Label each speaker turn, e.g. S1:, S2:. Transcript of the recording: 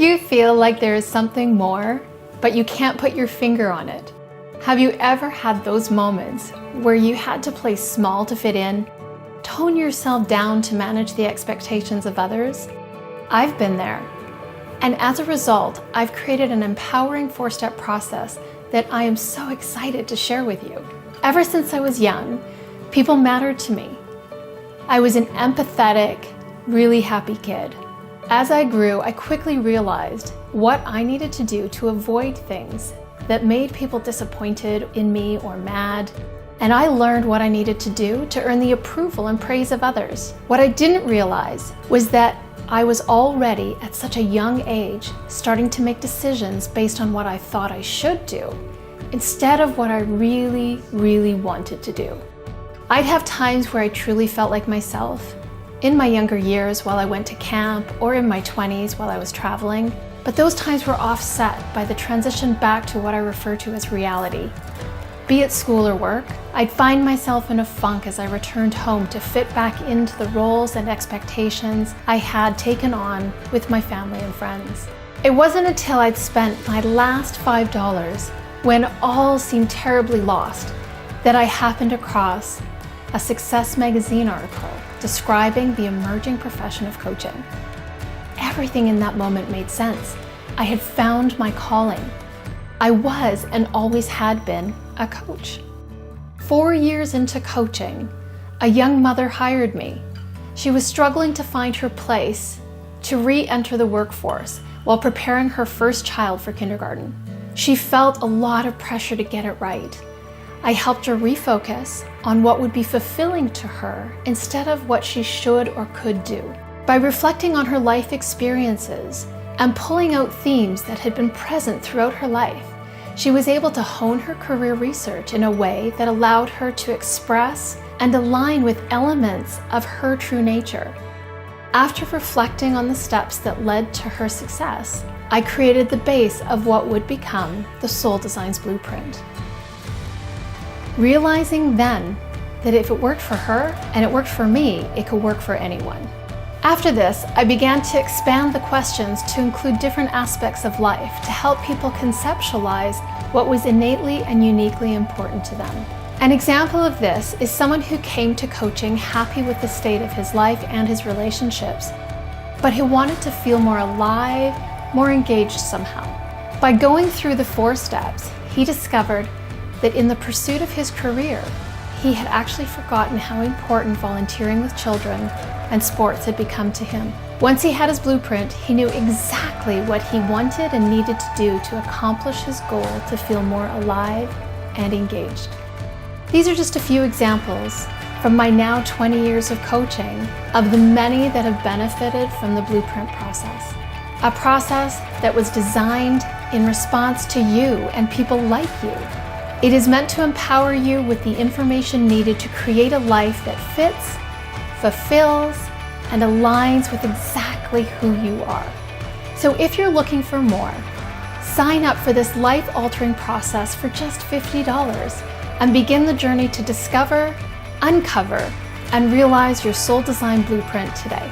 S1: you feel like there is something more, but you can't put your finger on it? Have you ever had those moments where you had to play small to fit in, tone yourself down to manage the expectations of others? I've been there. And as a result, I've created an empowering 4-step process that I am so excited to share with you. Ever since I was young, people mattered to me. I was an empathetic, really happy kid. As I grew, I quickly realized what I needed to do to avoid things that made people disappointed in me or mad. And I learned what I needed to do to earn the approval and praise of others. What I didn't realize was that I was already at such a young age starting to make decisions based on what I thought I should do instead of what I really, really wanted to do. I'd have times where I truly felt like myself, in my younger years while I went to camp or in my 20s while I was traveling, but those times were offset by the transition back to what I refer to as reality. Be it school or work, I'd find myself in a funk as I returned home to fit back into the roles and expectations I had taken on with my family and friends. It wasn't until I'd spent my last $5 when all seemed terribly lost that I happened across a Success magazine article describing the emerging profession of coaching. Everything in that moment made sense. I had found my calling. I was and always had been a coach. 4 years into coaching, a young mother hired me. She was struggling to find her place to re-enter the workforce while preparing her first child for kindergarten. She felt a lot of pressure to get it right. I helped her refocus on what would be fulfilling to her instead of what she should or could do. By reflecting on her life experiences and pulling out themes that had been present throughout her life, she was able to hone her career research in a way that allowed her to express and align with elements of her true nature. After reflecting on the steps that led to her success, I created the base of what would become the Soul Design's Blueprint. Realizing then that if it worked for her and it worked for me, it could work for anyone. After this, I began to expand the questions to include different aspects of life to help people conceptualize what was innately and uniquely important to them. An example of this is someone who came to coaching happy with the state of his life and his relationships, but who wanted to feel more alive, more engaged somehow. By going through the 4 steps, he discovered that in the pursuit of his career, he had actually forgotten how important volunteering with children and sports had become to him. Once he had his blueprint, he knew exactly what he wanted and needed to do to accomplish his goal to feel more alive and engaged. These are just a few examples from my now 20 years of coaching of the many that have benefited from the blueprint process. A process that was designed in response to you and people like you. It is meant to empower you with the information needed to create a life that fits, fulfills, and aligns with exactly who you are. So if you're looking for more, sign up for this life-altering process for just $50 and begin the journey to discover, uncover, and realize your soul design blueprint today.